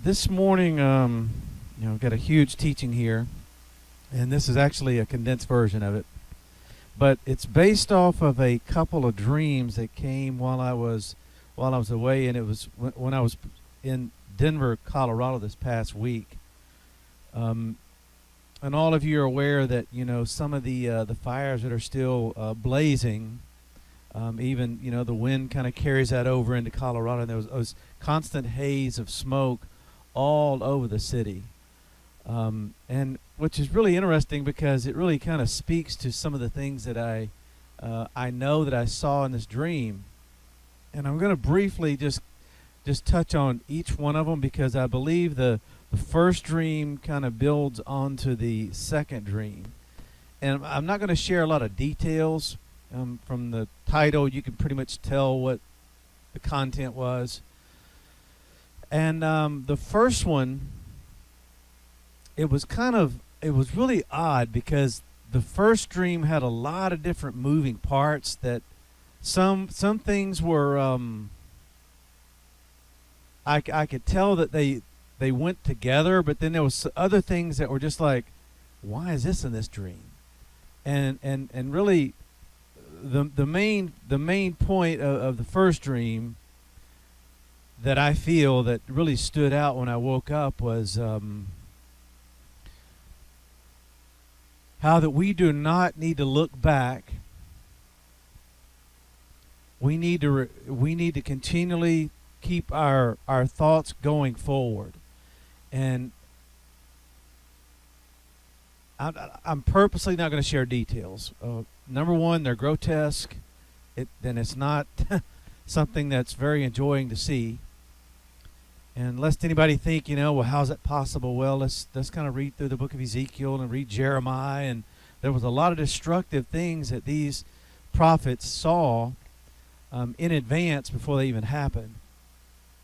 This morning, got a huge teaching here, and this is actually a condensed version of it. But it's based off of a couple of dreams that came while I was away, and it was when I was in Denver, Colorado this past week. Um, and all of you are aware that some of the fires that are still blazing. Even the wind kind of carries that over into Colorado, and there was constant haze of smoke all over the city, and which is really interesting because it really kind of speaks to some of the things that I know that I saw in this dream, and I'm going to briefly just touch on each one of them because I believe the first dream kind of builds onto the second dream, and I'm not going to share a lot of details. From the title, you can pretty much tell what the content was. And the first one, it was really odd because the first dream had a lot of different moving parts that some things were, I could tell that they went together, but then there was other things that were just like, why is this in this dream? And really, the main point of the first dream that I feel that really stood out when I woke up was how that we do not need to look back. We need to continually keep our thoughts going forward, and I'm purposely not going to share details. Number one, they're grotesque. It's not something that's very enjoying to see. And lest anybody think, well, how's that possible? Well, let's kind of read through the book of Ezekiel and read Jeremiah, and there was a lot of destructive things that these prophets saw in advance before they even happened.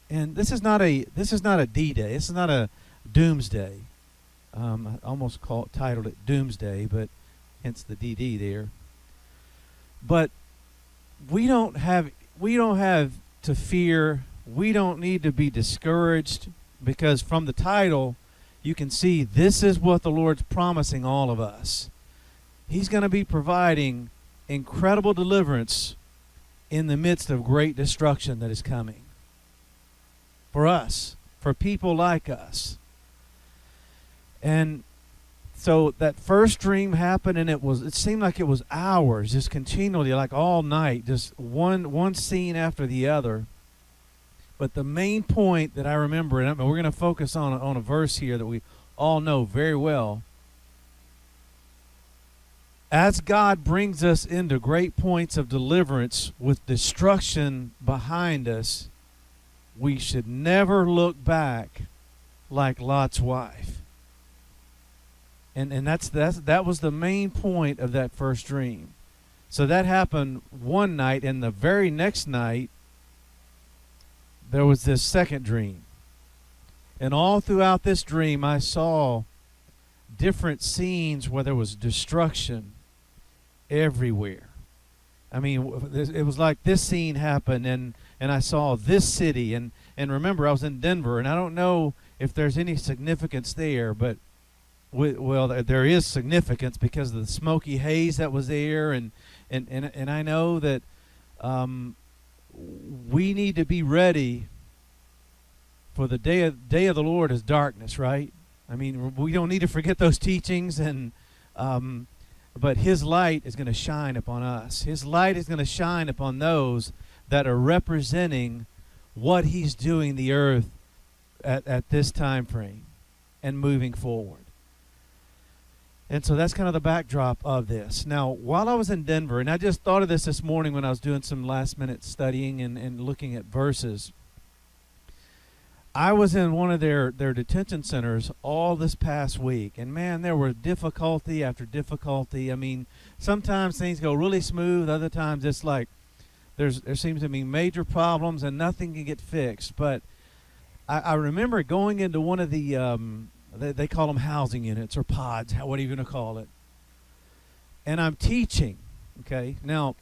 And this is not a D-Day. This is not a doomsday. I almost titled it Doomsday, but hence the DD there. But we don't have to fear. We don't need to be discouraged because from the title, you can see this is what the Lord's promising all of us. He's going to be providing incredible deliverance in the midst of great destruction that is coming. For us, for people like us. And so that first dream happened, and it seemed like it was hours, just continually, like all night, just one scene after the other. But the main point that I remember, and we're going to focus on a verse here that we all know very well. As God brings us into great points of deliverance with destruction behind us, we should never look back like Lot's wife. And that was the main point of that first dream. So that happened one night, and the very next night, there was this second dream. And all throughout this dream, I saw different scenes where there was destruction everywhere. I mean, it was like this scene happened, and I saw this city. And remember, I was in Denver, and I don't know if there's any significance there, but well, there is significance because of the smoky haze that was there, and I know that we need to be ready for the day of the Lord is darkness, right? I mean, we don't need to forget those teachings, and but His light is going to shine upon us. His light is going to shine upon those that are representing what He's doing in the earth at this time frame and moving forward. And so that's kind of the backdrop of this. Now, while I was in Denver, and I just thought of this morning when I was doing some last-minute studying and looking at verses, I was in one of their detention centers all this past week. And, man, there were difficulty after difficulty. I mean, sometimes things go really smooth. Other times it's like there seems to be major problems and nothing can get fixed. But I remember going into one of the they call them housing units or pods, whatever you're going to call it. And I'm teaching, okay? Now,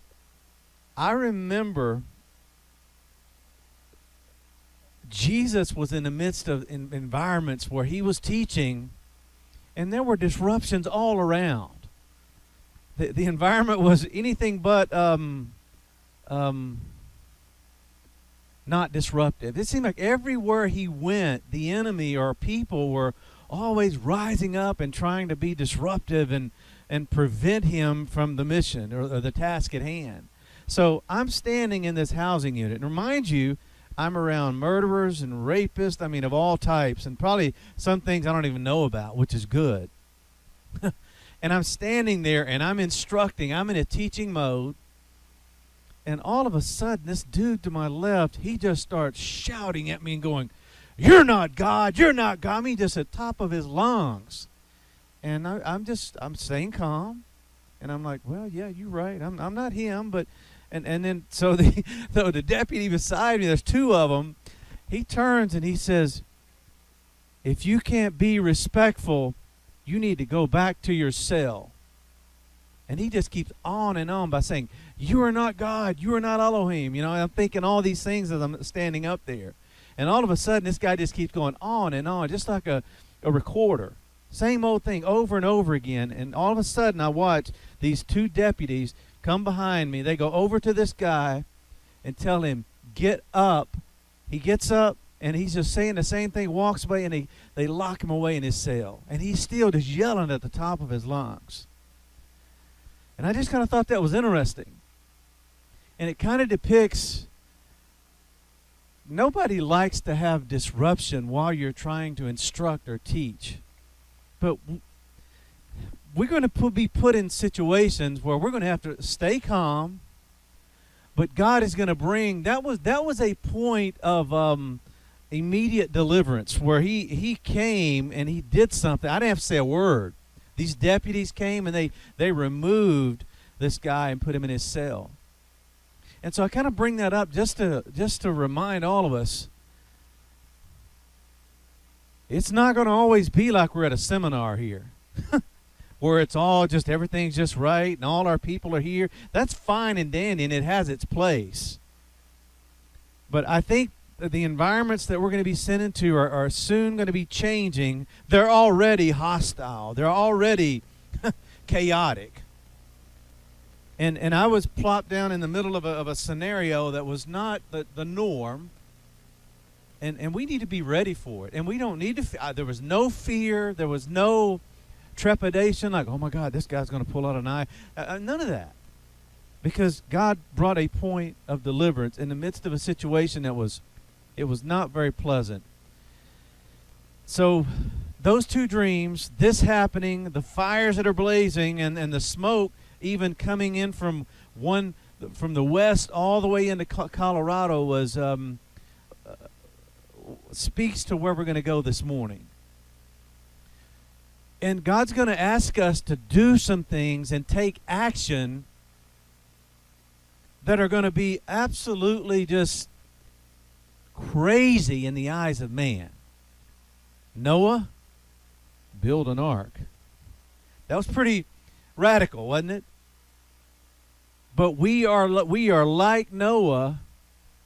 I remember Jesus was in the midst of environments where he was teaching, and there were disruptions all around. The environment was anything but not disruptive. It seemed like everywhere he went, the enemy or people were always rising up and trying to be disruptive and prevent him from the mission or the task at hand. So I'm standing in this housing unit. And remind you, I'm around murderers and rapists, I mean, of all types, and probably some things I don't even know about, which is good. And I'm standing there, and I'm instructing. I'm in a teaching mode. And all of a sudden, this dude to my left, he just starts shouting at me and going, "You're not God. You're not God." I mean, just at the top of his lungs. And I'm staying calm. And I'm like, well, yeah, you're right. I'm not him. But, and then, so the deputy beside me, there's two of them, he turns and he says, "If you can't be respectful, you need to go back to your cell." And he just keeps on and on by saying, "You are not God. You are not Elohim." You know, I'm thinking all these things as I'm standing up there. And all of a sudden, this guy just keeps going on and on, just like a recorder. Same old thing over and over again. And all of a sudden, I watch these two deputies come behind me. They go over to this guy and tell him, "Get up." He gets up, and he's just saying the same thing, walks away, and they lock him away in his cell. And he's still just yelling at the top of his lungs. And I just kind of thought that was interesting. And it kind of depicts, nobody likes to have disruption while you're trying to instruct or teach. But we're going to be put in situations where we're going to have to stay calm. But God is going to bring, that was a point of immediate deliverance where he came and he did something. I didn't have to say a word. These deputies came and they removed this guy and put him in his cell. And so I kind of bring that up just to remind all of us, it's not going to always be like we're at a seminar here where it's all just, everything's just right and all our people are here. That's fine and dandy, and it has its place. But I think the environments that we're going to be sent into are soon going to be changing. They're already hostile. They're already chaotic. And I was plopped down in the middle of a scenario that was not the norm. And we need to be ready for it. And we don't need to, there was no fear. There was no trepidation like, oh my God, this guy's going to pull out a knife. None of that. Because God brought a point of deliverance in the midst of a situation that was not very pleasant. So those two dreams, this happening, the fires that are blazing, and the smoke even coming in from the west all the way into Colorado was speaks to where we're going to go this morning. And God's going to ask us to do some things and take action that are going to be absolutely just crazy in the eyes of man. Noah, build an ark. That was pretty radical, wasn't it? But we are like Noah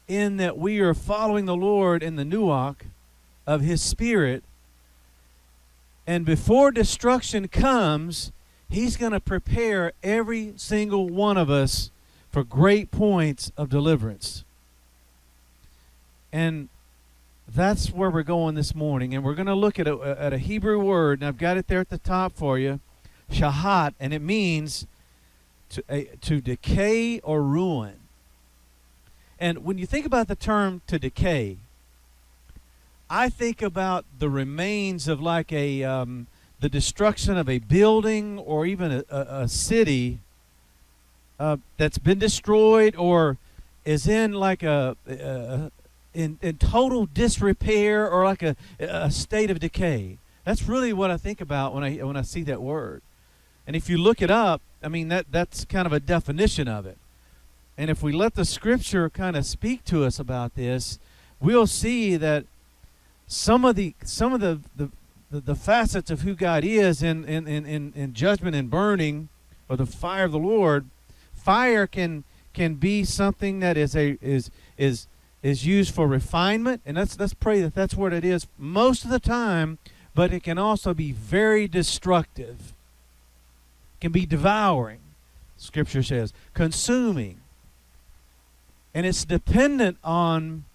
in that we are following the Lord in the nuach of His Spirit. And before destruction comes, He's going to prepare every single one of us for great points of deliverance. And that's where we're going this morning. And we're going to look at a Hebrew word, and I've got it there at the top for you, shahat, and it means to decay or ruin. And when you think about the term to decay, I think about the remains of like the destruction of a building or even a city that's been destroyed or is in like in total disrepair or like a state of decay. That's really what I think about when I see that word. And if you look it up, I mean that's kind of a definition of it. And if we let the Scripture kind of speak to us about this, we'll see that some of the facets of who God is in judgment and burning, or the fire of the Lord. Fire can be something that is is used for refinement, and let's pray that that's what it is most of the time, but it can also be very destructive. It can be devouring, Scripture says, consuming. And it's dependent on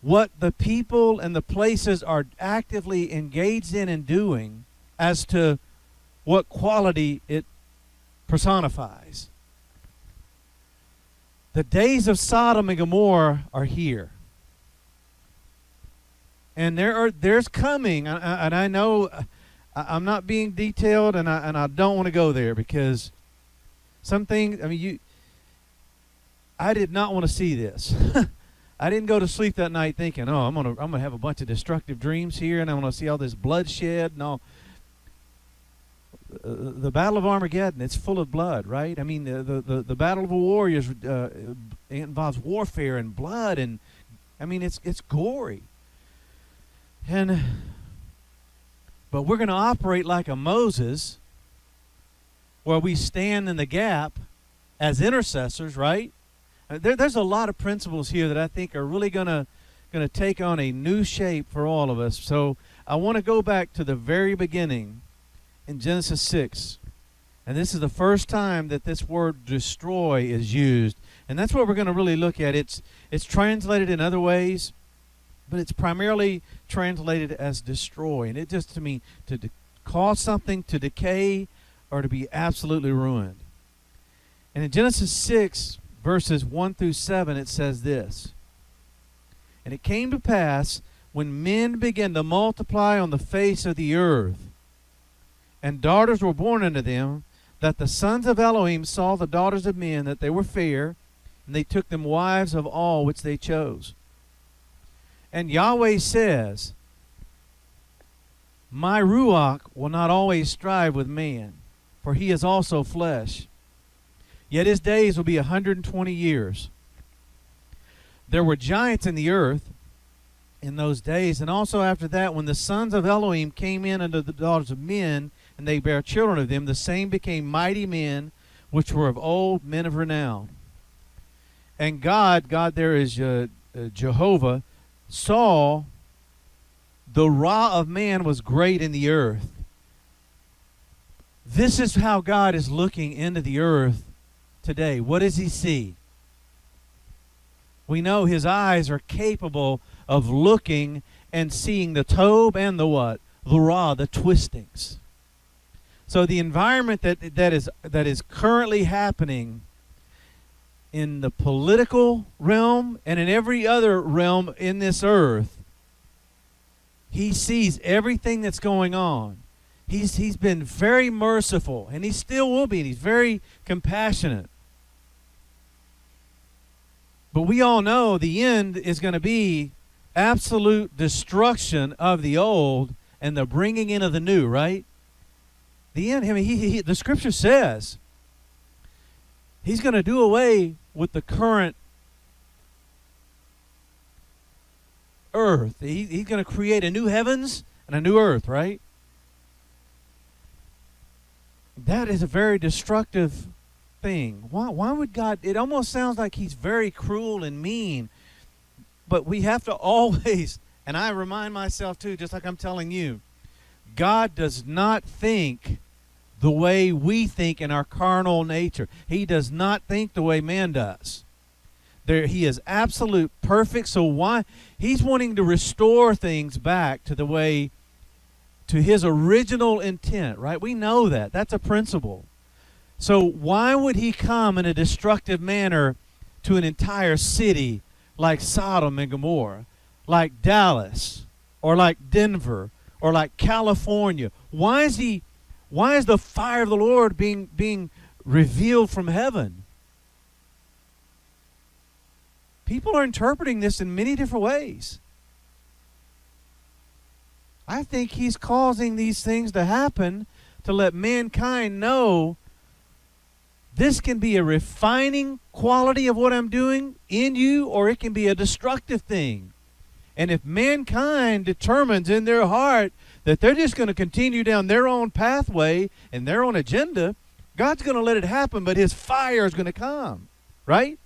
what the people and the places are actively engaged in and doing as to what quality it personifies. The days of Sodom and Gomorrah are here. And there's coming, and I know I'm not being detailed, and I don't want to go there because some things, I did not want to see this. I didn't go to sleep that night thinking, oh, I'm gonna have a bunch of destructive dreams here, and I'm gonna see all this bloodshed. No, the Battle of Armageddon, it's full of blood, right? I mean, the Battle of the Warriors involves warfare and blood, and I mean it's gory. But we're going to operate like a Moses, where we stand in the gap as intercessors, right? There's a lot of principles here that I think are really going to take on a new shape for all of us. So I want to go back to the very beginning in Genesis 6. And this is the first time that this word destroy is used. And that's what we're going to really look at. It's translated in other ways, but it's primarily translated as destroy. And it just to mean to cause something to decay or to be absolutely ruined. And in Genesis 6, verses 1 through 7, it says this. And it came to pass, when men began to multiply on the face of the earth, and daughters were born unto them, that the sons of Elohim saw the daughters of men, that they were fair, and they took them wives of all which they chose. And Yahweh says, my Ruach will not always strive with man, for he is also flesh. Yet his days will be 120 years. There were giants in the earth in those days, and also after that, when the sons of Elohim came in unto the daughters of men, and they bare children of them, the same became mighty men, which were of old, men of renown. And God there is Jehovah, saw the Ra of man was great in the earth. This is how God is looking into the earth today. What does he see? We know his eyes are capable of looking and seeing the Tob and the what? The Ra, the twistings. So the environment that is currently happening in the political realm and in every other realm in this earth, he sees everything that's going on. He's been very merciful, and he still will be, and he's very compassionate. But we all know the end is going to be absolute destruction of the old and the bringing in of the new, right? The end, the Scripture says he's going to do away with the current earth. He's going to create a new heavens and a new earth, right? That is a very destructive thing. Why would God? It almost sounds like he's very cruel and mean. But we have to always, and I remind myself too, just like I'm telling you, God does not think the way we think in our carnal nature. He does not think the way man does. He is absolute perfect. So why? He's wanting to restore things back to the way, to his original intent, right? We know that. That's a principle. So why would he come in a destructive manner to an entire city like Sodom and Gomorrah, like Dallas, or like Denver, or like California? Why is the fire of the Lord being revealed from heaven? People are interpreting this in many different ways. I think he's causing these things to happen to let mankind know this can be a refining quality of what I'm doing in you, or it can be a destructive thing. And if mankind determines in their heart that they're just going to continue down their own pathway and their own agenda, God's going to let it happen, but his fire is going to come, right?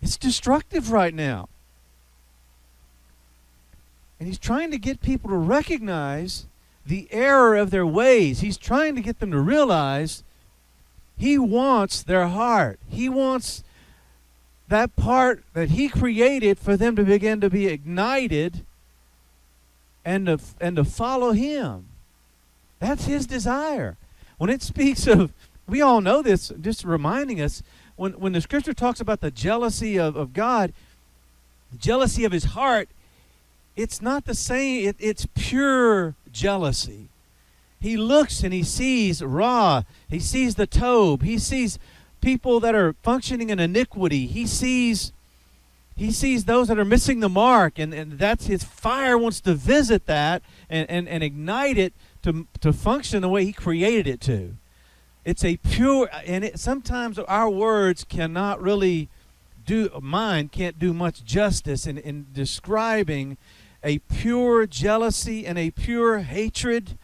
It's destructive right now. And he's trying to get people to recognize the error of their ways. He's trying to get them to realize he wants their heart. He wants that part that he created for them to begin to be ignited and to follow him. That's his desire. When it speaks of, we all know this, just reminding us, when the scripture talks about the jealousy of God, the jealousy of his heart, it's not the same, it's pure jealousy. He looks and he sees Ra, he sees the Tob, he sees people that are functioning in iniquity, he sees those that are missing the mark, and that's his fire wants to visit that and ignite it to function the way he created it to. It's a pure, and sometimes our words cannot really mine can't do much justice in describing a pure jealousy and a pure hatred.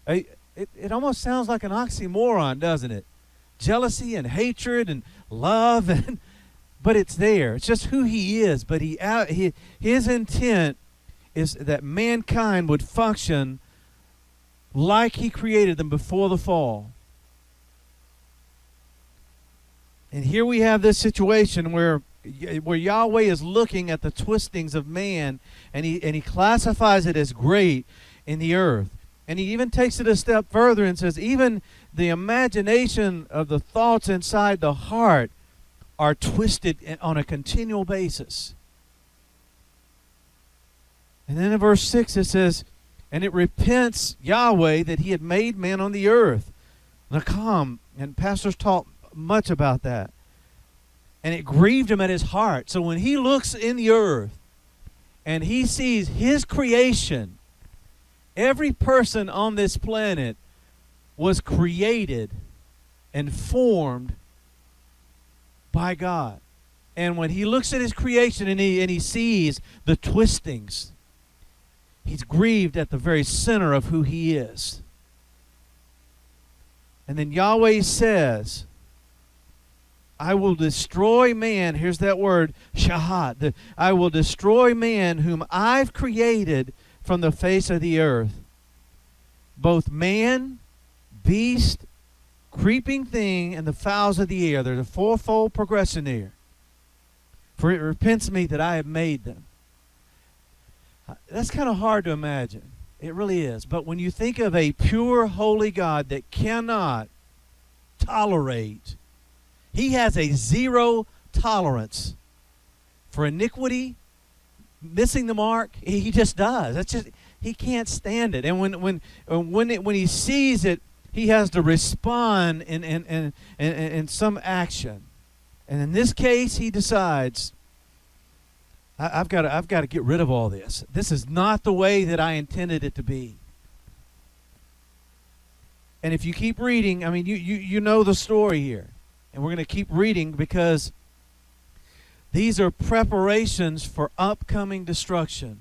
It almost sounds like an oxymoron, doesn't it? Jealousy and hatred and love, but it's there. It's just who he is. But his intent is that mankind would function like he created them before the fall. And here we have this situation where Yahweh is looking at the twistings of man, and he classifies it as great in the earth. And he even takes it a step further and says even the imagination of the thoughts inside the heart are twisted on a continual basis. And then in verse 6 it says, and it repents Yahweh that he had made man on the earth. Nakam, and pastors taught much about that. And it grieved him at his heart. So when he looks in the earth and he sees his creation, every person on this planet was created and formed by God. And when he looks at his creation and he sees the twistings, he's grieved at the very center of who he is. And then Yahweh says, I will destroy man. Here's that word, shahat. I will destroy man whom I've created from the face of the earth. Both man, beast, creeping thing, and the fowls of the air. There's a fourfold progression here. For it repents me that I have made them. That's kind of hard to imagine. It really is. But when you think of a pure, holy God that cannot tolerate, he has a zero tolerance for iniquity, missing the mark. He just does. That's just, he can't stand it. And when he sees it, he has to respond in some action. And in this case, he decides, I've got to get rid of all this. This is not the way that I intended it to be. And if you keep reading, I mean, you know the story here. And we're going to keep reading because these are preparations for upcoming destruction.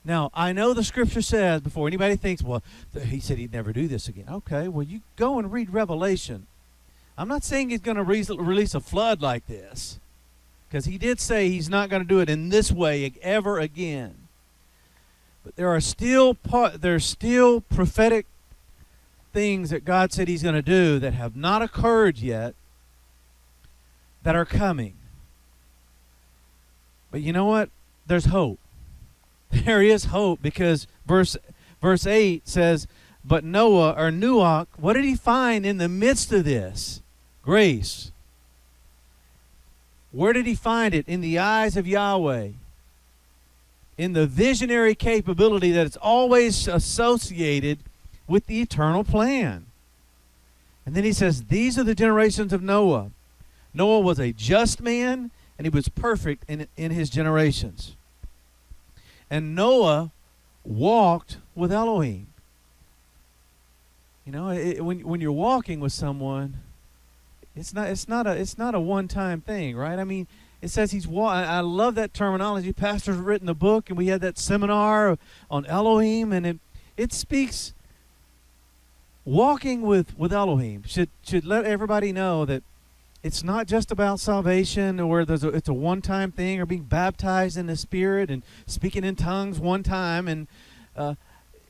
Now, I know the scripture says, before anybody thinks, well, he said he'd never do this again. Okay, well, you go and read Revelation. I'm not saying he's going to release a flood like this, because he did say he's not going to do it in this way ever again. But there's still prophetic things that God said he's going to do that have not occurred yet that are coming. But you know what? There's hope. There is hope, because verse 8 says, but Noah, or Nuach, what did he find in the midst of this? Grace. Where did he find it? In the eyes of Yahweh. In the visionary capability that it's always associated with the eternal plan. And then he says, these are the generations of Noah. Noah was a just man, and he was perfect in his generations. And Noah walked with Elohim. You know, when you're walking with someone, it's not a one-time thing, right? I mean, it says he's I love that terminology. Pastor's written a book, and we had that seminar on Elohim, and it speaks. Walking with Elohim should let everybody know that it's not just about salvation or it's a one-time thing, or being baptized in the Spirit and speaking in tongues one time, and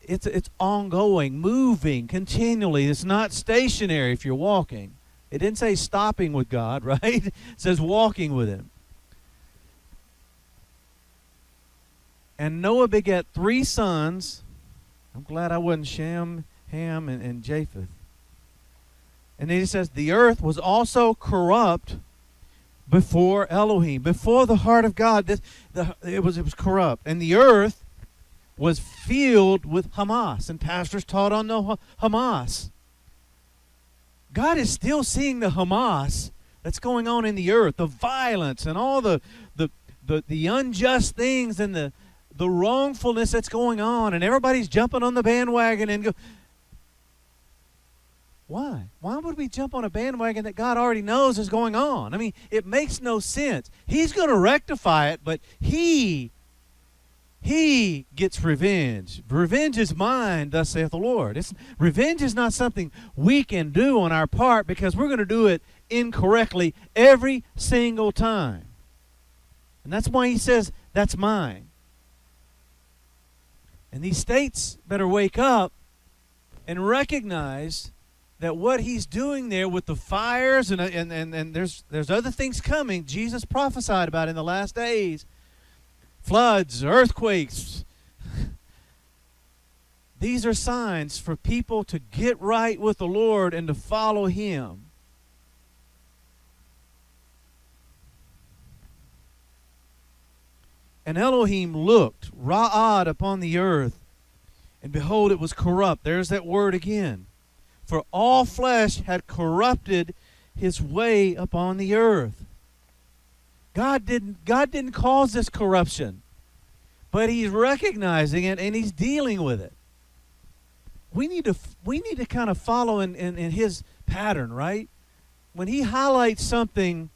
it's ongoing, moving continually. It's not stationary if you're walking. It didn't say stopping with God, right? It says walking with Him. And Noah begat 3 sons. I'm glad I wasn't Shem, Ham, and Japheth. And then he says, the earth was also corrupt before Elohim, before the heart of God. It was corrupt. And the earth was filled with Hamas. And pastors taught on the Hamas. God is still seeing the Hamas that's going on in the earth, the violence and all the unjust things and the wrongfulness that's going on, and everybody's jumping on the bandwagon and go. Why? Why would we jump on a bandwagon that God already knows is going on? I mean, it makes no sense. He's going to rectify it, but He gets revenge. Revenge is mine, thus saith the Lord. Revenge is not something we can do on our part, because we're going to do it incorrectly every single time. And that's why He says, that's mine. And these states better wake up and recognize that what He's doing there with the fires, and there's other things coming. Jesus prophesied about in the last days. Floods, earthquakes. These are signs for people to get right with the Lord and to follow Him. And Elohim looked, Ra'ad, upon the earth, and behold, it was corrupt. There's that word again. For all flesh had corrupted his way upon the earth. God didn't cause this corruption, but He's recognizing it and He's dealing with it. We need to kind of follow in His pattern, right? When He highlights something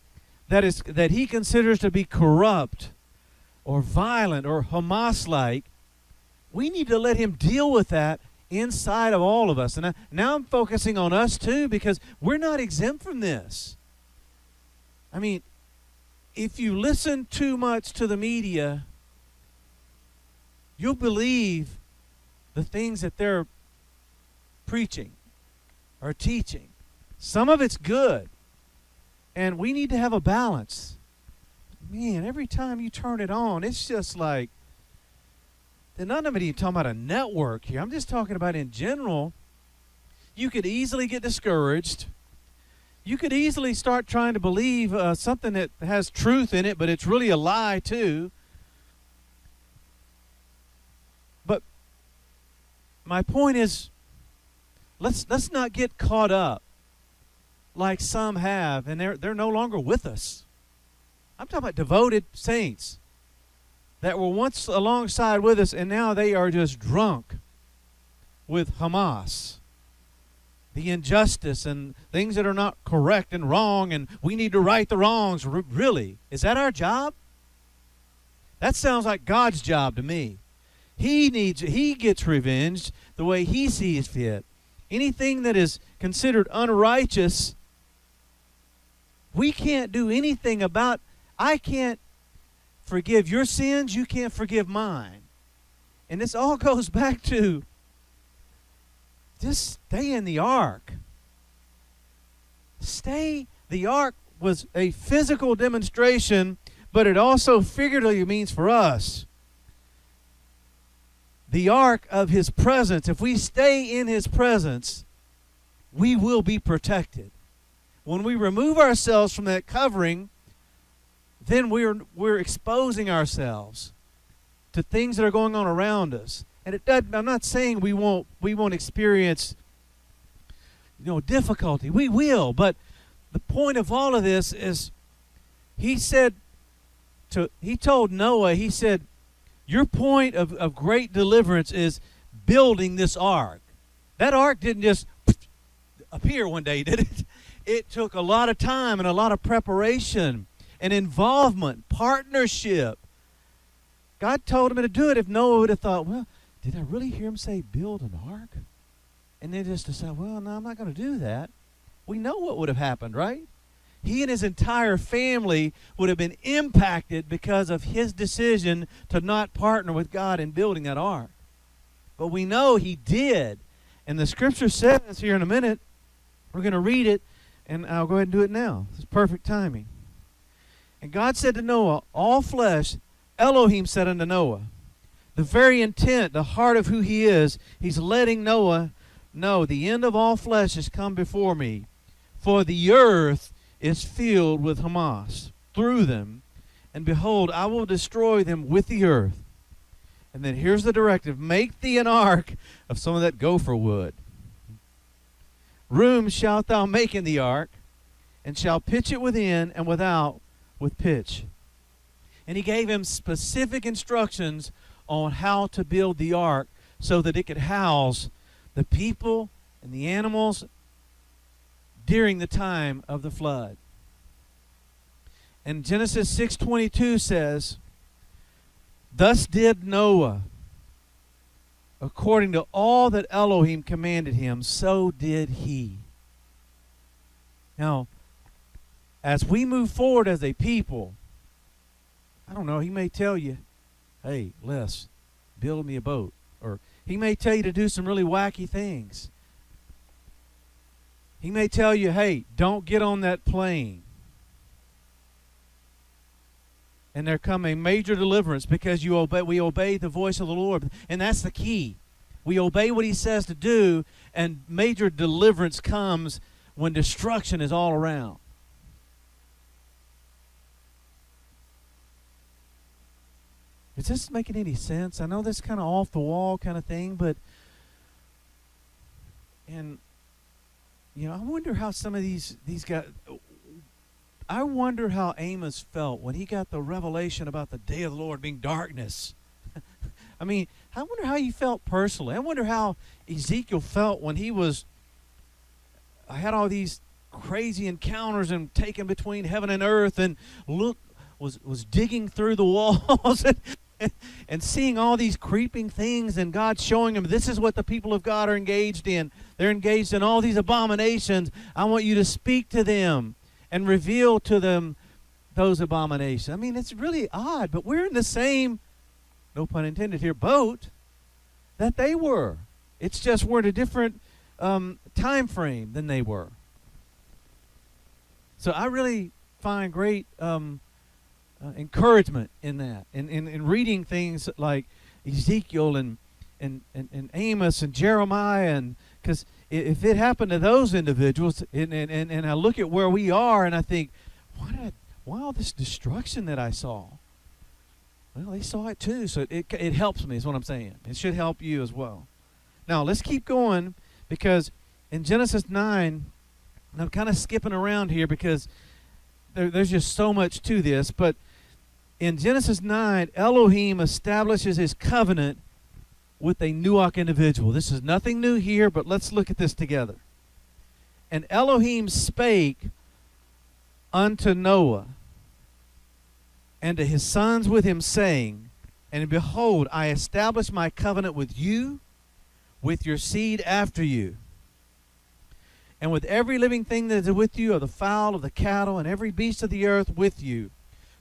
that He considers to be corrupt or violent or Hamas-like, we need to let Him deal with that inside of all of us. And now I'm focusing on us too, because we're not exempt from this. I mean, if you listen too much to the media, you'll believe the things that they're preaching or teaching. Some of it's good, and we need to have a balance. Man, every time you turn it on, it's just like, and none of it even talking about a network here. I'm just talking about in general. You could easily get discouraged. You could easily start trying to believe something that has truth in it, but it's really a lie too. But my point is, let's not get caught up like some have, and they're no longer with us. I'm talking about devoted saints that were once alongside with us, and now they are just drunk with Hamas, the injustice and things that are not correct and wrong, and we need to right the wrongs. Really? Is that our job? That sounds like God's job to me. He gets revenge the way He sees fit. Anything that is considered unrighteous, we can't do anything about. I can't forgive your sins, you can't forgive mine. And this all goes back to just stay in the ark. The ark was a physical demonstration, but it also figuratively means for us the ark of His presence. If we stay in His presence, we will be protected. When we remove ourselves from that covering, then we're exposing ourselves to things that are going on around us. And I'm not saying we won't experience difficulty. We will, but the point of all of this is He told Noah, He said, your point of great deliverance is building this ark. That ark didn't just appear one day, did it? It took a lot of time and a lot of preparation and involvement, partnership. God told him to do it. If Noah would have thought, well, did I really hear Him say build an ark? And then just decide, well, no, I'm not going to do that. We know what would have happened, right? he and his entire family would have been impacted because of his decision to not partner with God in building that ark. But we know he did. And the scripture says here in a minute, we're going to read it, and I'll go ahead and do it now. It's perfect timing. And God said to Noah, all flesh, Elohim said unto Noah, the very intent, the heart of who he is, he's letting Noah know the end of all flesh has come before me. For the earth is filled with Hamas through them, and behold, I will destroy them with the earth. And then here's the directive: make thee an ark of some of that gopher wood. Room shalt thou make in the ark, and shall pitch it within and without with pitch. And he gave him specific instructions on how to build the ark so that it could house the people and the animals during the time of the flood. And Genesis 6:22 says, thus did Noah, according to all that Elohim commanded him, so did he. Now, as we move forward as a people, I don't know, he may tell you, hey, Les, build me a boat. Or he may tell you to do some really wacky things. He may tell you, hey, don't get on that plane. And there come a major deliverance because we obey the voice of the Lord. And that's the key. We obey what he says to do, and major deliverance comes when destruction is all around. Is this making any sense? I know this kind of off the wall kind of thing, but I wonder how some of these guys. I wonder how Amos felt when he got the revelation about the day of the Lord being darkness. I mean, I wonder how he felt personally. I wonder how Ezekiel felt when he had all these crazy encounters and taken between heaven and earth, and was digging through the walls and seeing all these creeping things, and God showing him, this is what the people of God are engaged in. They're engaged in all these abominations. I want you to speak to them and reveal to them those abominations. I mean, it's really odd, but we're in the same, no pun intended here, boat that they were. It's just we're in a different time frame than they were. So I really find great encouragement in that, in reading things like Ezekiel and Amos and Jeremiah, and because if it happened to those individuals, and I look at where we are, and I think, why all this destruction that I saw? Well, they saw it too, so it helps me, is what I'm saying. It should help you as well. Now, let's keep going, because in Genesis 9, and I'm kind of skipping around here because there's just so much to this, but in Genesis 9, Elohim establishes his covenant with a Nuach individual. This is nothing new here, but let's look at this together. And Elohim spake unto Noah and to his sons with him, saying, and behold, I establish my covenant with you, with your seed after you, and with every living thing that is with you, of the fowl, of the cattle, and every beast of the earth with you,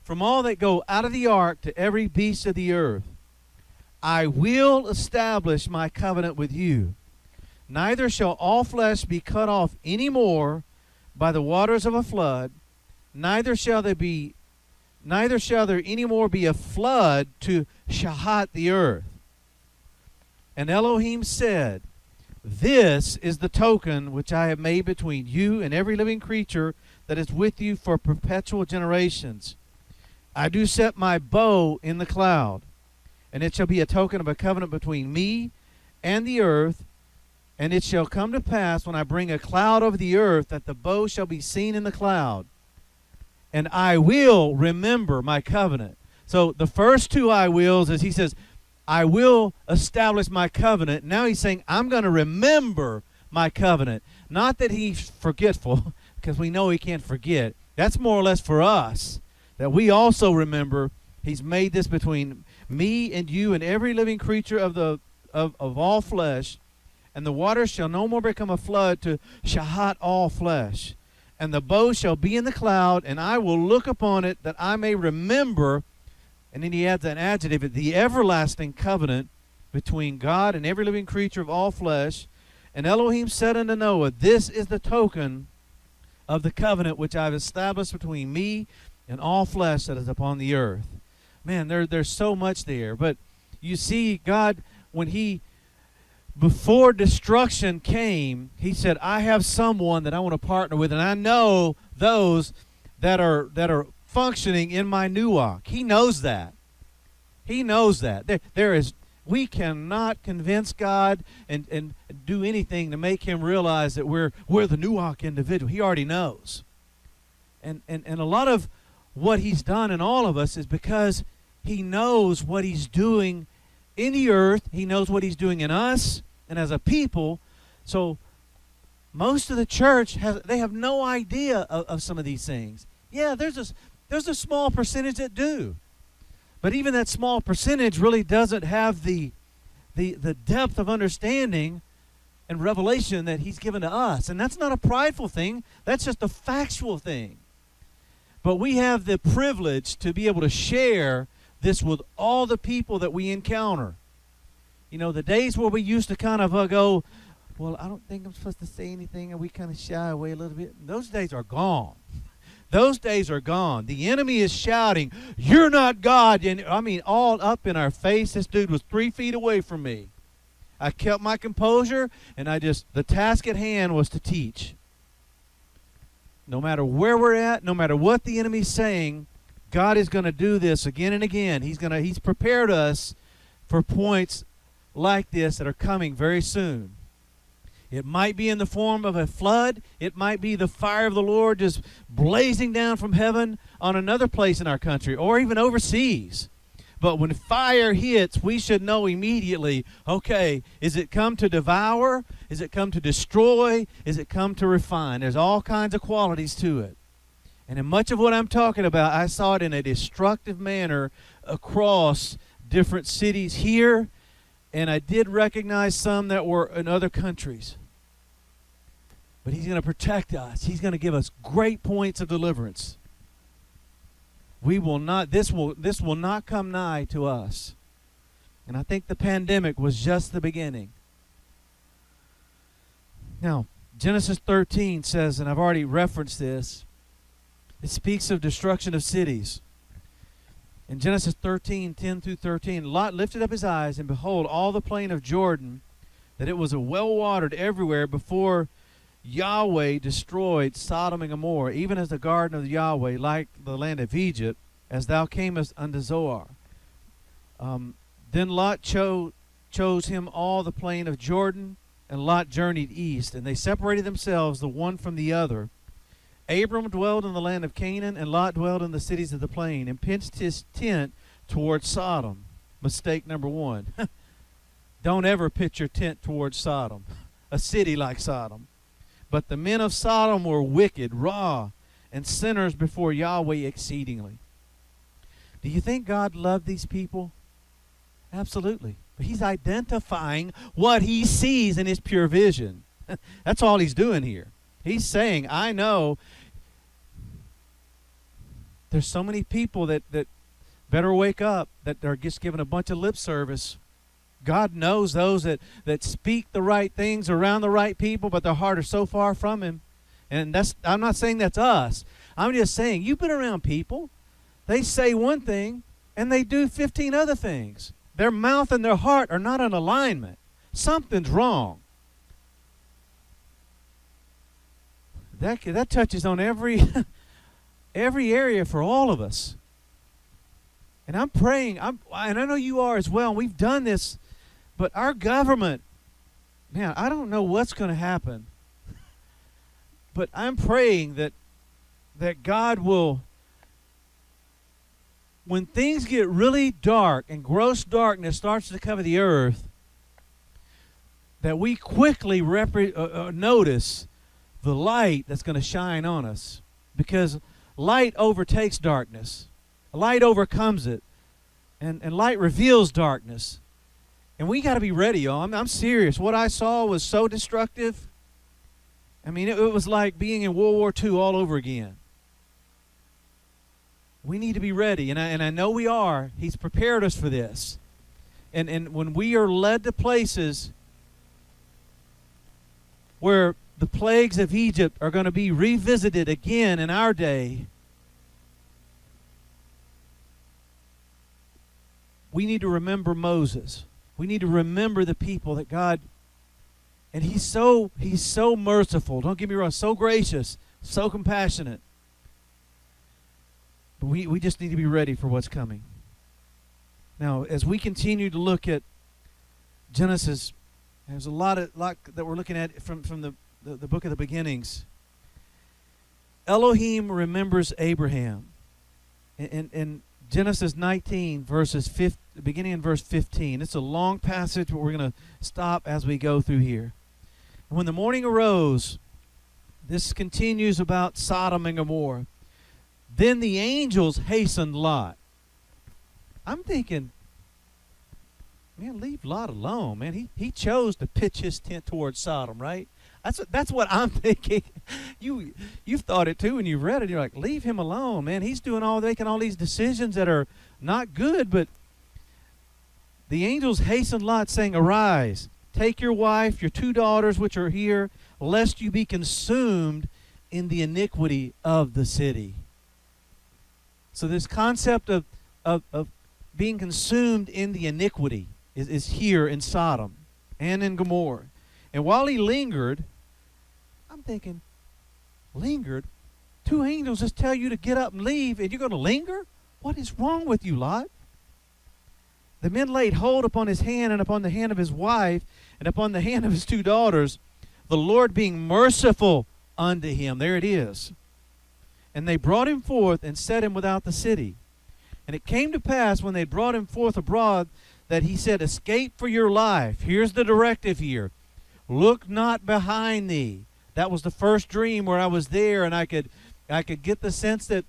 from all that go out of the ark to every beast of the earth. I will establish my covenant with you. Neither shall all flesh be cut off any more by the waters of a flood, neither shall there any more be a flood to shahat the earth. And Elohim said, this is the token which I have made between you and every living creature that is with you for perpetual generations. I do set my bow in the cloud, and it shall be a token of a covenant between me and the earth. And it shall come to pass when I bring a cloud over the earth that the bow shall be seen in the cloud. And I will remember my covenant. So the first two I wills is he says, I will establish my covenant. Now he's saying, I'm going to remember my covenant. Not that he's forgetful, because we know he can't forget. That's more or less for us, that we also remember he's made this between me and you and every living creature of all flesh. And the waters shall no more become a flood to shahat all flesh. and the bow shall be in the cloud, and I will look upon it, that I may remember. And then he adds an adjective, the everlasting covenant between God and every living creature of all flesh. And Elohim said unto Noah, this is the token of the covenant which I have established between me and all flesh that is upon the earth. Man, there's so much there. But you see, God, before destruction came, he said, I have someone that I want to partner with, and I know those that are functioning in my nuach. He knows that. He knows that. We cannot convince God and do anything to make him realize that we're the nuach individual. He already knows. And a lot of what he's done in all of us is because he knows what he's doing in the earth. He knows what he's doing in us and as a people. So most of the church they have no idea of some of these things. Yeah, there's a small percentage that do. But even that small percentage really doesn't have the depth of understanding and revelation that he's given to us. And that's not a prideful thing. That's just a factual thing. But we have the privilege to be able to share this with all the people that we encounter. You know, the days where we used to kind of go, well, I don't think I'm supposed to say anything, and we kind of shy away a little bit. Those days are gone. Those days are gone. The enemy is shouting, you're not God. And I mean, all up in our face. This dude was 3 feet away from me. I kept my composure, and the task at hand was to teach. No matter where we're at, no matter what the enemy's saying, God is going to do this again and again. He's prepared us for points like this that are coming very soon. It might be in the form of a flood. It might be the fire of the Lord just blazing down from heaven on another place in our country or even overseas. But when fire hits, we should know immediately, okay, is it come to devour? Is it come to destroy? Is it come to refine? There's all kinds of qualities to it. And in much of what I'm talking about, I saw it in a destructive manner across different cities here, and I did recognize some that were in other countries. But he's going to protect us. He's going to give us great points of deliverance. We will not, this will not come nigh to us. And I think the pandemic was just the beginning. Now, Genesis 13 says, and I've already referenced this, it speaks of destruction of cities. In Genesis 13, 10 through 13, Lot lifted up his eyes, and behold, all the plain of Jordan, that it was a well-watered everywhere before Yahweh destroyed Sodom and Gomorrah, even as the garden of Yahweh, like the land of Egypt, as thou camest unto Zoar. Then Lot chose him all the plain of Jordan, and Lot journeyed east, and they separated themselves the one from the other. Abram dwelled in the land of Canaan, and Lot dwelled in the cities of the plain, and pitched his tent towards Sodom. Mistake number one. Don't ever pitch your tent towards Sodom, a city like Sodom. But the men of Sodom were wicked, raw, and sinners before Yahweh exceedingly. Do you think God loved these people? Absolutely. But he's identifying what he sees in his pure vision. That's all he's doing here. He's saying, I know there's so many people that better wake up, that are just giving a bunch of lip service. God knows those that speak the right things around the right people, but their heart are so far from him. And I'm not saying that's us. I'm just saying, you've been around people. They say one thing, and they do 15 other things. Their mouth and their heart are not in alignment. Something's wrong. That touches on every area for all of us. And I'm praying, and I know you are as well, and we've done this, but our government, man, I don't know what's going to happen. But I'm praying that God will, when things get really dark and gross darkness starts to cover the earth, that we quickly notice the light that's going to shine on us, because light overtakes darkness. Light overcomes it, and light reveals darkness. And we got to be ready, y'all. I'm serious. What I saw was so destructive, I mean, it was like being in World War II all over again. We need to be ready, and I know we are. He's prepared us for this. And when we are led to places where the plagues of Egypt are going to be revisited again in our day, we need to remember Moses. We need to remember the people that God, and He's so merciful. Don't get me wrong, so gracious, so compassionate. But we just need to be ready for what's coming. Now, as we continue to look at Genesis, there's a lot that we're looking at from the book of the beginnings. Elohim remembers Abraham. In Genesis 19, beginning in verse 15. It's a long passage, but we're going to stop as we go through here. When the morning arose, this continues about Sodom and Gomorrah. Then the angels hastened Lot. I'm thinking, man, leave Lot alone, man. He chose to pitch his tent towards Sodom, right? That's what I'm thinking. You've thought it too when you've read it. You're like, leave him alone, man. He's making all these decisions that are not good. But the angels hastened Lot, saying, arise, take your wife, your 2 daughters which are here, lest you be consumed in the iniquity of the city. So this concept of being consumed in the iniquity is here in Sodom and in Gomorrah. And while he lingered, I'm thinking, lingered? 2 angels just tell you to get up and leave, and you're going to linger? What is wrong with you, Lot? The men laid hold upon his hand and upon the hand of his wife and upon the hand of his 2 daughters, the Lord being merciful unto him. There it is. And they brought him forth and set him without the city. And it came to pass when they brought him forth abroad that he said, escape for your life. Here's the directive here. Look not behind thee. That was the first dream where I was there, and I could get the sense that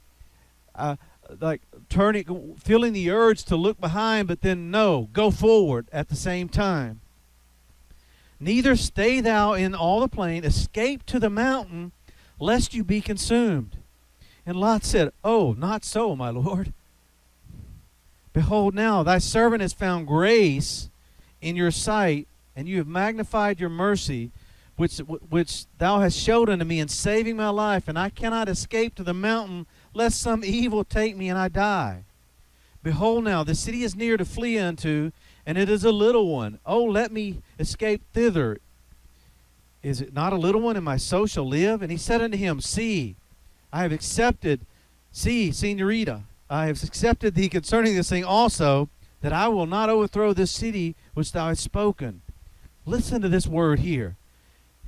feeling the urge to look behind, but then no, go forward at the same time. Neither stay thou in all the plain, escape to the mountain, lest you be consumed. And Lot said, oh, not so, my Lord. Behold, now thy servant has found grace in your sight, and you have magnified your mercy, which thou hast showed unto me in saving my life, and I cannot escape to the mountain, lest some evil take me and I die. Behold now, the city is near to flee unto, and it is a little one. Oh, let me escape thither. Is it not a little one, and my soul shall live? And he said unto him, see, senorita, I have accepted thee concerning this thing also, that I will not overthrow this city which thou hast spoken. Listen to this word here.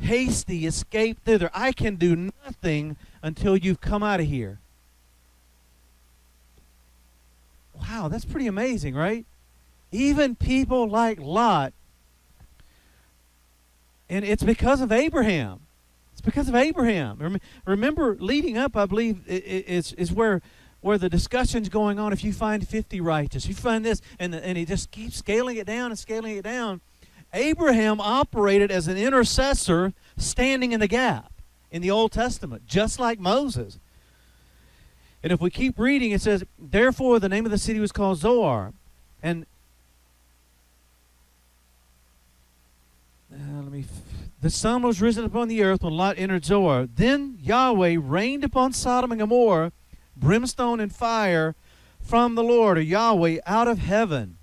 Haste thee, escape thither. I can do nothing until you've come out of here. Wow, that's pretty amazing, right? Even people like Lot, and it's because of Abraham. It's because of Abraham. Remember, leading up, I believe, is where the discussion's going on. If you find 50 righteous, you find this, and he just keeps scaling it down and scaling it down. Abraham operated as an intercessor standing in the gap in the Old Testament, just like Moses. And if we keep reading, it says, therefore the name of the city was called Zoar. And the sun was risen upon the earth when Lot entered Zoar. Then Yahweh rained upon Sodom and Gomorrah brimstone and fire from the Lord, or Yahweh, out of heaven.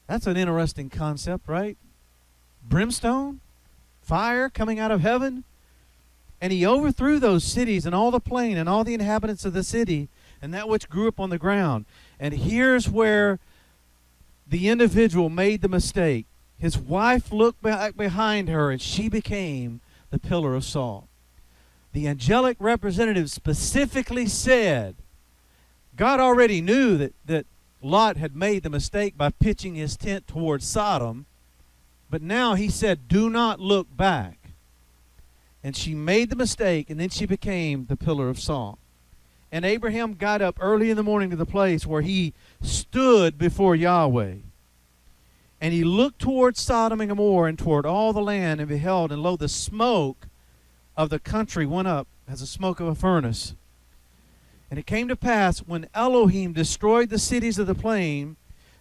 That's an interesting concept, right? Brimstone, fire coming out of heaven. And he overthrew those cities and all the plain and all the inhabitants of the city and that which grew up on the ground. And here's where the individual made the mistake. His wife looked back behind her, and she became the pillar of salt. The angelic representative specifically said, God already knew that Lot had made the mistake by pitching his tent towards Sodom, but now he said, do not look back. And she made the mistake, and then she became the pillar of salt. And Abraham got up early in the morning to the place where he stood before Yahweh. And he looked toward Sodom and Gomorrah and toward all the land, and beheld, and lo, the smoke of the country went up as the smoke of a furnace. And it came to pass, when Elohim destroyed the cities of the plain,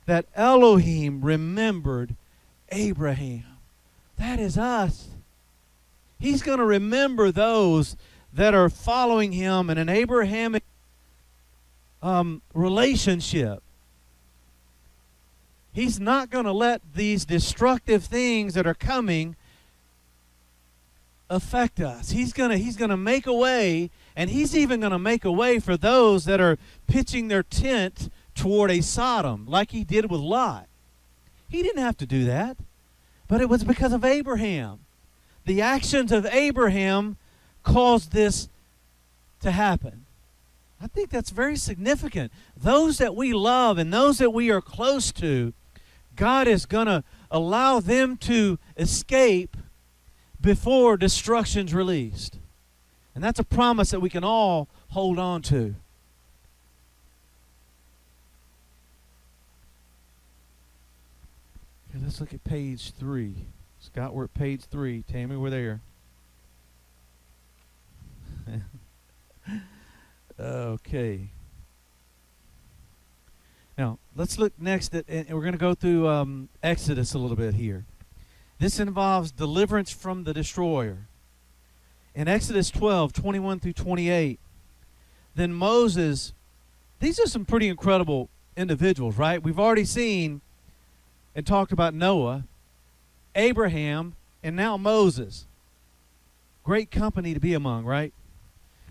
that Elohim remembered Abraham. That is us. He's going to remember those that are following him in an Abrahamic relationship. He's not going to let these destructive things that are coming affect us. He's going to make a way, and he's even going to make a way for those that are pitching their tent toward a Sodom, like he did with Lot. He didn't have to do that, but it was because of Abraham. The actions of Abraham caused this to happen. I think that's very significant. Those that we love and those that we are close to, God is going to allow them to escape before destruction's released. And that's a promise that we can all hold on to. Okay, let's look at page 3. Scott, we're at page 3. Tammy, we're there. Okay. Now, let's look next at, and we're going to go through Exodus a little bit here. This involves deliverance from the destroyer. In Exodus 12, 21 through 28, then Moses, these are some pretty incredible individuals, right? We've already seen and talked about Noah, Abraham, and now Moses. Great company to be among, right?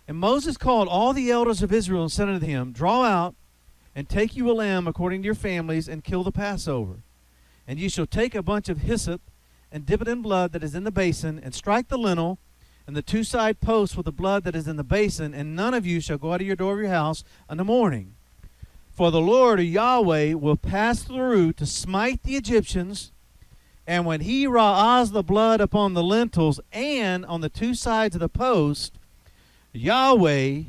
And Moses called all the elders of Israel and said unto him, draw out and take you a lamb according to your families, and kill the Passover. And ye shall take a bunch of hyssop, and dip it in blood that is in the basin, and strike the lintel and the two side posts with the blood that is in the basin, and none of you shall go out of your door of your house until morning. For the Lord or Yahweh will pass through to smite the Egyptians, and when he ra'ahs the blood upon the lintels and on the two sides of the post, Yahweh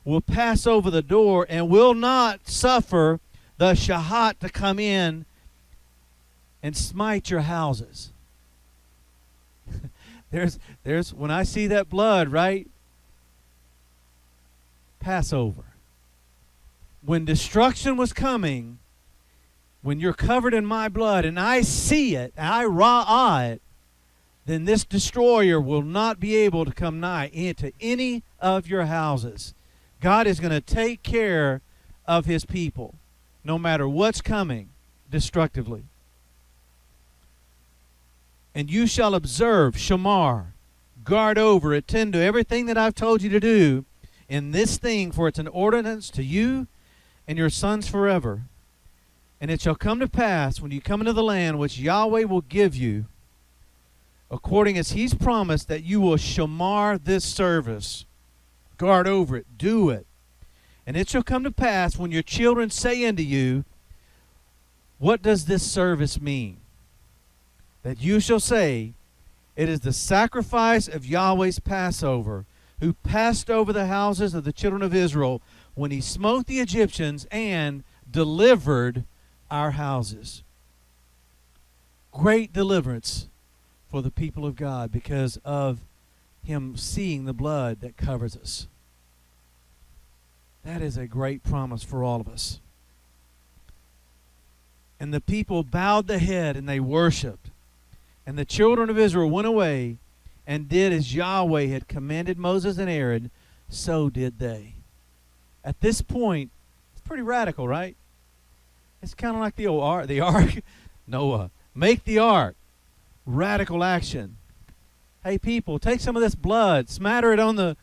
will pass over the door and will not suffer the shahat to come in and smite your houses. There's when I see that blood, right? Passover. When destruction was coming, when you're covered in my blood and I see it, and I ra'ah it, then this destroyer will not be able to come nigh into any of your houses. God is going to take care of his people, no matter what's coming destructively. And you shall observe, shamar, guard over, attend to everything that I've told you to do in this thing, for it's an ordinance to you and your sons forever. And it shall come to pass, when you come into the land which Yahweh will give you, according as he's promised, that you will shamar this service. Guard over it. Do it. And it shall come to pass, when your children say unto you, what does this service mean? That you shall say, it is the sacrifice of Yahweh's Passover, who passed over the houses of the children of Israel when he smote the Egyptians and delivered our houses. Great deliverance for the people of God because of him seeing the blood that covers us. That is a great promise for all of us. And the people bowed the head and they worshiped. And the children of Israel went away and did as Yahweh had commanded Moses and Aaron, so did they. At this point, it's pretty radical, right? It's kind of like the ark. Noah, make the ark. Radical action. Hey, people, take some of this blood, smatter it on the...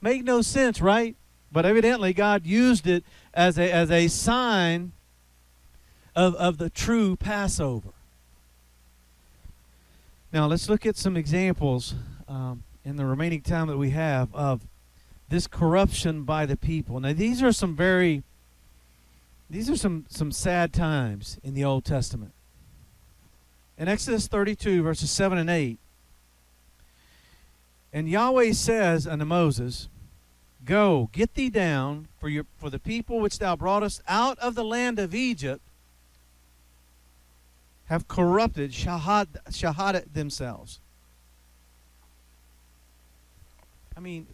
Make no sense, right? But evidently God used it as a sign of the true Passover. Now, let's look at some examples in the remaining time that we have of this corruption by the people. Now, these are some sad times in the Old Testament. In Exodus 32, verses 7 and 8, and Yahweh says unto Moses, go, get thee down, for the people which thou broughtest out of the land of Egypt have corrupted, shahadat themselves. I mean,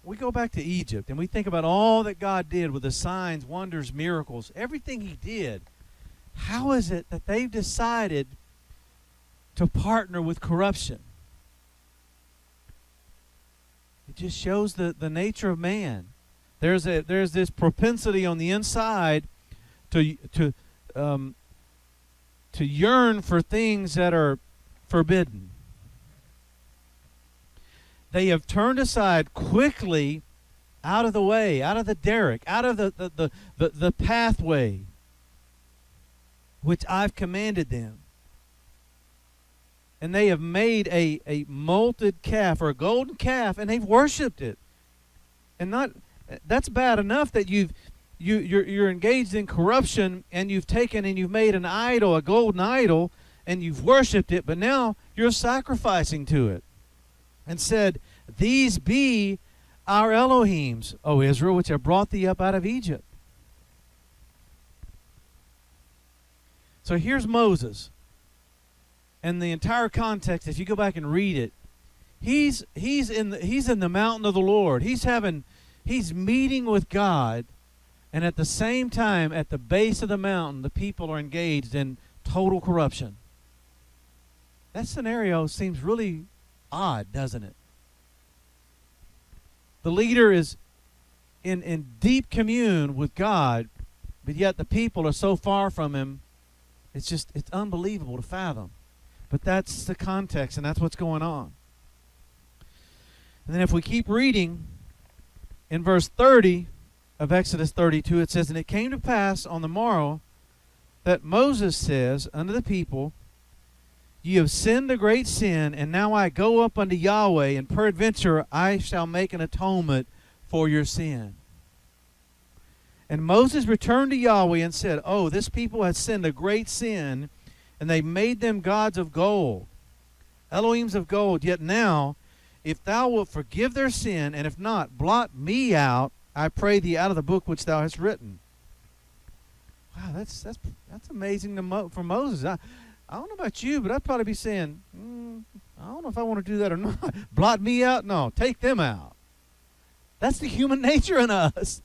we go back to Egypt and we think about all that God did with the signs, wonders, miracles, everything he did. How is it that they've decided to partner with corruption? It just shows the nature of man. There's this propensity on the inside to yearn for things that are forbidden. They have turned aside quickly out of the way, out of the derrick, out of the pathway which I've commanded them. And they have made a molted calf or a golden calf, and they've worshipped it. And that's bad enough that you're engaged in corruption, and you've taken and you've made an idol, a golden idol, and you've worshipped it, but now you're sacrificing to it. And said, "These be our Elohims, O Israel, which have brought thee up out of Egypt." So here's Moses. And the entire context, if you go back and read it, he's in the mountain of the Lord. He's meeting with God, and at the same time, at the base of the mountain, the people are engaged in total corruption. That scenario seems really odd, doesn't it? The leader is in deep commune with God, but yet the people are so far from him, it's unbelievable to fathom. But that's the context, and that's what's going on. And then if we keep reading, in verse 30 of Exodus 32, it says, "And it came to pass on the morrow that Moses says unto the people, Ye have sinned a great sin, and now I go up unto Yahweh, and peradventure I shall make an atonement for your sin. And Moses returned to Yahweh and said, Oh, this people has sinned a great sin, and they made them gods of gold, Elohims of gold. Yet now, if thou wilt forgive their sin, and if not, blot me out, I pray thee, out of the book which thou hast written." Wow, that's amazing for Moses. I don't know about you, but I'd probably be saying, I don't know if I want to do that or not. Blot me out? No, take them out. That's the human nature in us.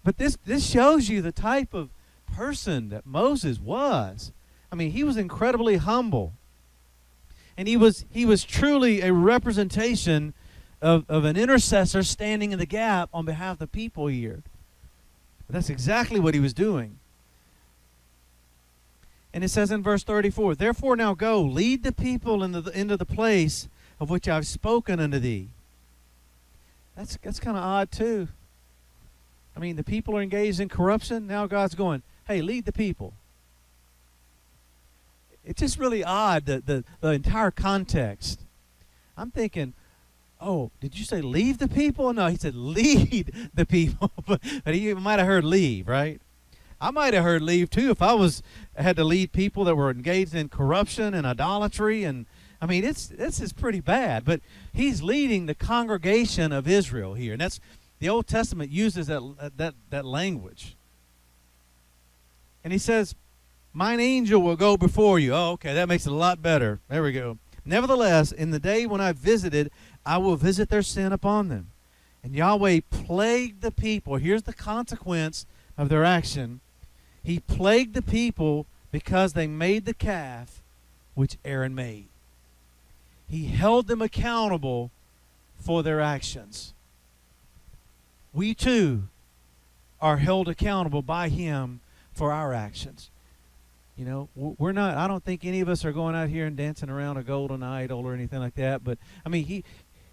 But this shows you the type of person that Moses was. I mean, he was incredibly humble. And he was truly a representation of an intercessor standing in the gap on behalf of the people here. But that's exactly what he was doing. And it says in verse 34, "Therefore now go, lead the people into the place of which I've spoken unto thee." That's kind of odd too. I mean, the people are engaged in corruption. Now God's going, hey, lead the people. It's just really odd, the entire context. I'm thinking, oh, did you say leave the people? No, he said lead the people. but he might have heard leave, right? I might have heard leave too if I had to lead people that were engaged in corruption and idolatry. And I mean, this is pretty bad. But he's leading the congregation of Israel here. And that's the Old Testament uses that language. And he says, "Mine angel will go before you." Oh, okay, that makes it a lot better. There we go. "Nevertheless, in the day when I visited, I will visit their sin upon them." And Yahweh plagued the people. Here's the consequence of their action. He plagued the people because they made the calf which Aaron made. He held them accountable for their actions. We too are held accountable by him for our actions. You know, we're not, I don't think any of us are going out here and dancing around a golden idol or anything like that. But I mean,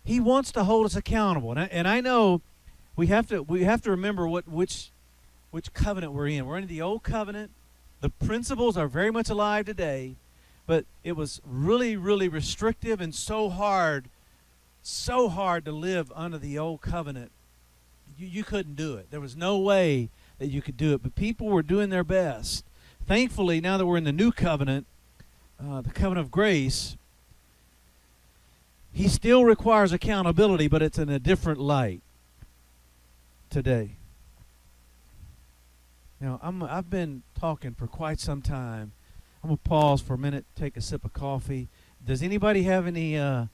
he wants to hold us accountable. And I know we have to remember which covenant we're in. We're in the old covenant. The principles are very much alive today, but it was really, really restrictive and so hard to live under the old covenant. You couldn't do it. There was no way that you could do it, but people were doing their best. Thankfully, now that we're in the new covenant, the covenant of grace, he still requires accountability, but it's in a different light today. Now, I've been talking for quite some time I'm going to pause for a minute, take a sip of coffee. Does anybody have any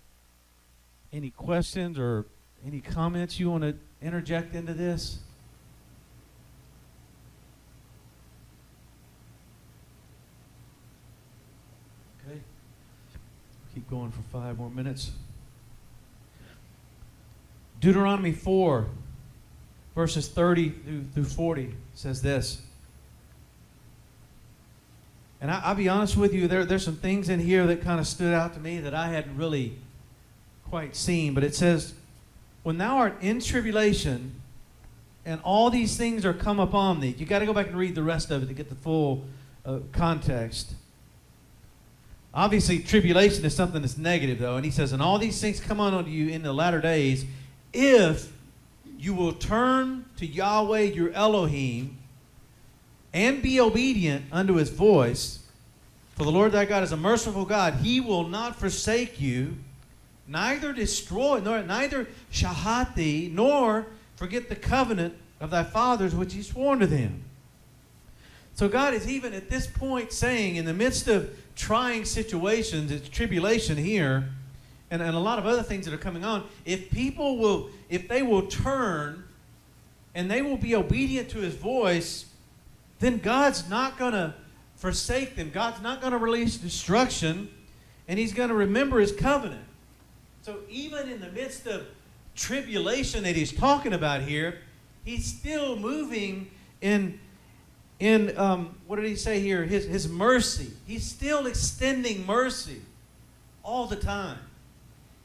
questions or any comments you want to interject into this? Okay. Keep going for 5 more minutes. Deuteronomy 4, verses 30 through 40 says this. And I'll be honest with you, there's some things in here that kind of stood out to me that I hadn't really quite seen. But it says, when thou art in tribulation, and all these things are come upon thee. You got to go back and read the rest of it to get the full context. Obviously, tribulation is something that's negative, though. And he says, and all these things come on unto you in the latter days, if you will turn to Yahweh your Elohim, and be obedient unto his voice. For the Lord thy God is a merciful God. He will not forsake you, neither destroy, neither shahat thee, nor forget the covenant of thy fathers which he sworn to them. So God is even at this point saying, in the midst of trying situations, it's tribulation here, and a lot of other things that are coming on, if they will turn and they will be obedient to his voice, then God's not going to forsake them. God's not going to release destruction, and he's going to remember his covenant. So even in the midst of tribulation that he's talking about here, he's still moving in what did he say here? His mercy. He's still extending mercy all the time.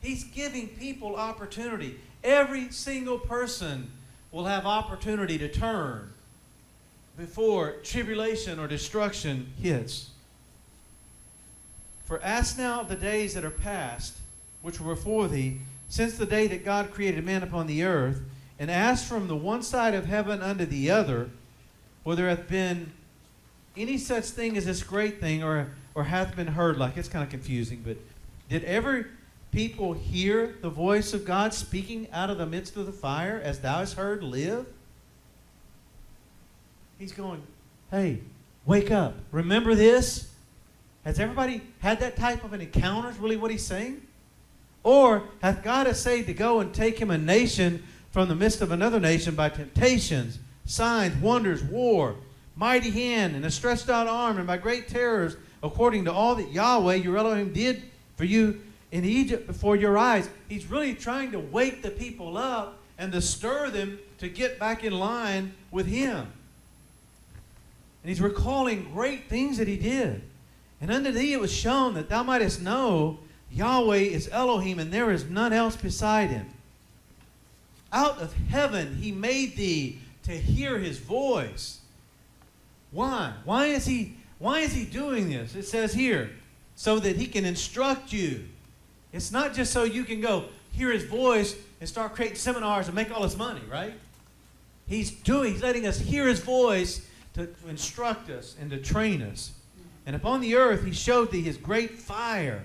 He's giving people opportunity. Every single person will have opportunity to turn before tribulation or destruction hits. For ask now of the days that are past, which were before thee, since the day that God created man upon the earth, and ask from the one side of heaven unto the other, whether there hath been any such thing as this great thing, or hath been heard. Like, it's kind of confusing, but did ever people hear the voice of God speaking out of the midst of the fire, as thou hast heard, live? He's going, hey, wake up. Remember this? Has everybody had that type of an encounter, is really what he's saying? Or hath God essayed to go and take him a nation from the midst of another nation by temptations, signs, wonders, war, mighty hand, and a stretched out arm, and by great terrors, according to all that Yahweh, your Elohim, did for you in Egypt before your eyes? He's really trying to wake the people up and to stir them to get back in line with him. And he's recalling great things that he did. And unto thee it was shown that thou mightest know Yahweh is Elohim, and there is none else beside him. Out of heaven he made thee to hear his voice. Why? Why is he doing this? It says here, so that he can instruct you. It's not just so you can go hear his voice and start creating seminars and make all this money, right? He's letting us hear his voice to instruct us and to train us. And upon the earth he showed thee his great fire,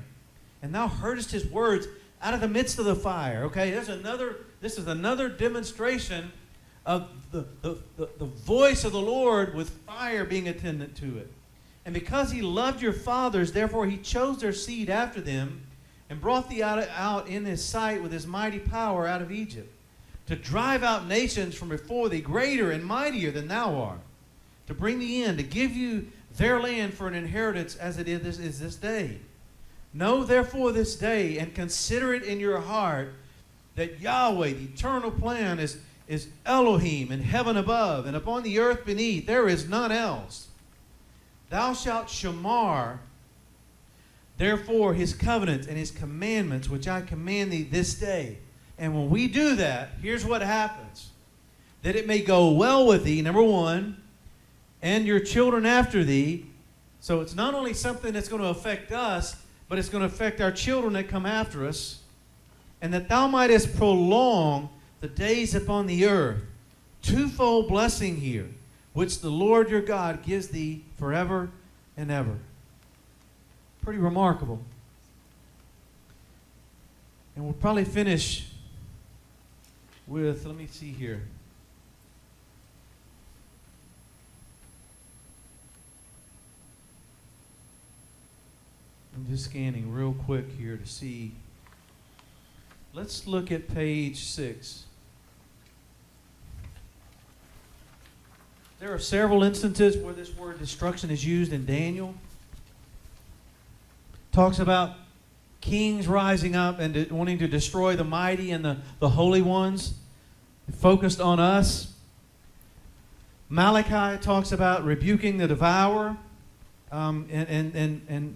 and thou heardest his words out of the midst of the fire. Okay, this is another demonstration of the voice of the Lord with fire being attendant to it. And because he loved your fathers, therefore he chose their seed after them, and brought thee out in his sight with his mighty power out of Egypt, to drive out nations from before thee, greater and mightier than thou art, to bring thee in, to give you their land for an inheritance, as it is this day. Know therefore this day, and consider it in your heart, that Yahweh, the eternal plan, is Elohim in heaven above, and upon the earth beneath. There is none else. Thou shalt shamar, therefore, his covenants and his commandments, which I command thee this day. And when we do that, here's what happens. That it may go well with thee, number one, and your children after thee. So it's not only something that's going to affect us, but it's going to affect our children that come after us. And that thou mightest prolong the days upon the earth. Twofold blessing here, which the Lord your God gives thee forever and ever. Pretty remarkable. And we'll probably finish with, let me see here. I'm just scanning real quick here to see. Let's look at page 6. There are several instances where this word destruction is used in Daniel. Talks about kings rising up and wanting to destroy the mighty and the holy ones, focused on us. Malachi talks about rebuking the devourer and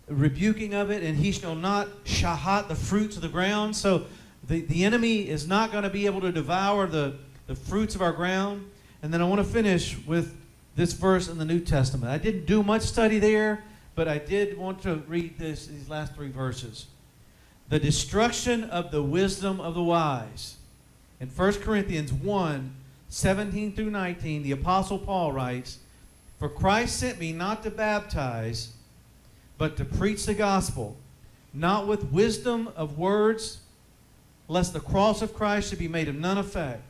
rebuking of it, and he shall not shahat the fruits of the ground. So the enemy is not going to be able to devour the fruits of our ground. And then I want to finish with this verse in the New Testament. I didn't do much study there, but I did want to read these last 3 verses. The destruction of the wisdom of the wise. In 1 Corinthians 1, 17 through 19, the Apostle Paul writes, "For Christ sent me not to baptize, but to preach the gospel, not with wisdom of words, lest the cross of Christ should be made of none effect.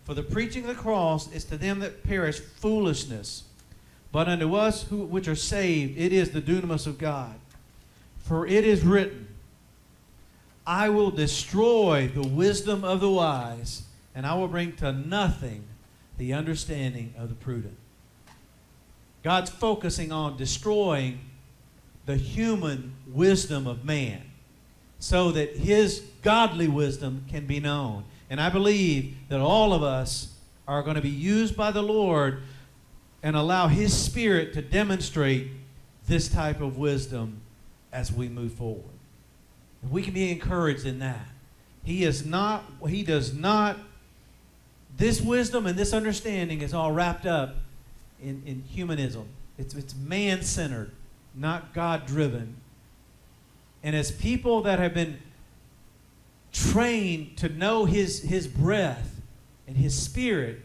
For the preaching of the cross is to them that perish foolishness, but unto us which are saved it is the dunamis of God. For it is written, I will destroy the wisdom of the wise, and I will bring to nothing the understanding of the prudent." God's focusing on destroying the human wisdom of man so that his godly wisdom can be known. And I believe that all of us are going to be used by the Lord and allow His Spirit to demonstrate this type of wisdom as we move forward. And we can be encouraged in that. He does not, this wisdom and this understanding is all wrapped up in humanism. It's man-centered, not God-driven. And as people that have been trained to know His breath and His Spirit,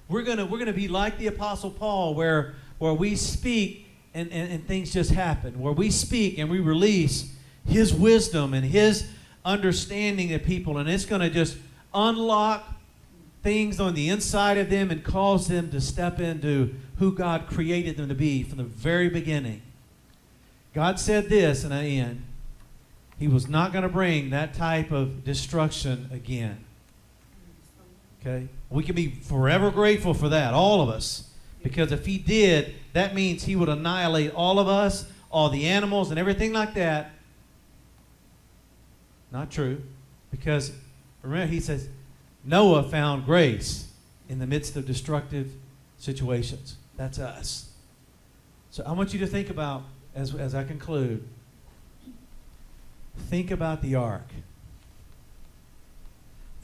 we're gonna be like the Apostle Paul, where we speak and things just happen. Where we speak and we release His wisdom and His understanding of people, and it's gonna just unlock things on the inside of them and cause them to step into who God created them to be from the very beginning. God said this, and I end. He was not going to bring that type of destruction again. Okay? We can be forever grateful for that, all of us. Because if He did, that means He would annihilate all of us, all the animals and everything like that. Not true. Because, remember, He says, Noah found grace in the midst of destructive situations. That's us. So I want you to think about, as I conclude, think about the ark.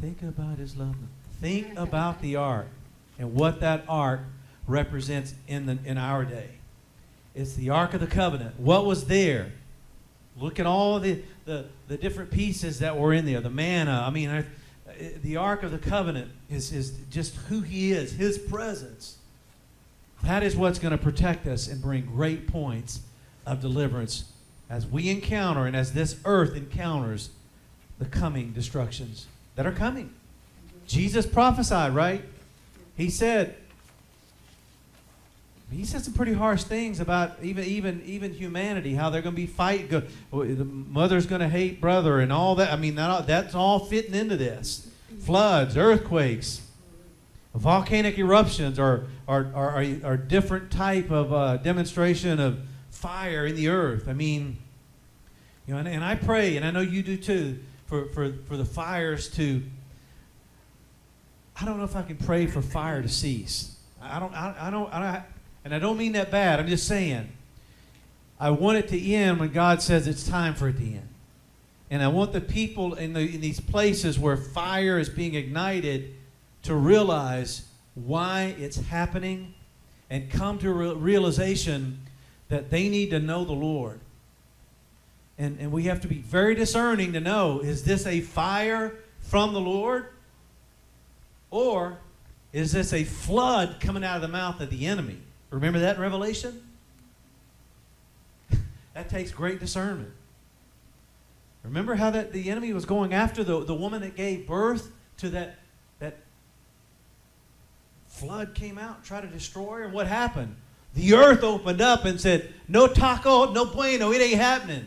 Think about His love. Think about the ark and what that ark represents in our day. It's the Ark of the Covenant. What was there? Look at all the different pieces that were in there. The manna. I mean, the Ark of the Covenant is just who He is, His presence. That is what's going to protect us and bring great points of deliverance as we encounter and as this earth encounters the coming destructions that are coming. Jesus prophesied, right? He said some pretty harsh things about even humanity, how they're going to be fighting. The mother's going to hate brother and all that. I mean, that's all fitting into this. Floods, earthquakes, volcanic eruptions are different type of demonstration of fire in the earth. I mean, you know, and I pray, and I know you do too, for the fires to. I don't know if I can pray for fire to cease. I don't, and I don't mean that bad. I'm just saying, I want it to end when God says it's time for it to end. And I want the people in these places where fire is being ignited to realize why it's happening and come to a realization that they need to know the Lord. And we have to be very discerning to know, is this a fire from the Lord? Or is this a flood coming out of the mouth of the enemy? Remember that in Revelation? That takes great discernment. Remember how the enemy was going after the woman that gave birth to that flood came out and tried to destroy her? And what happened? the earth opened up and said, no taco, no bueno, it ain't happening.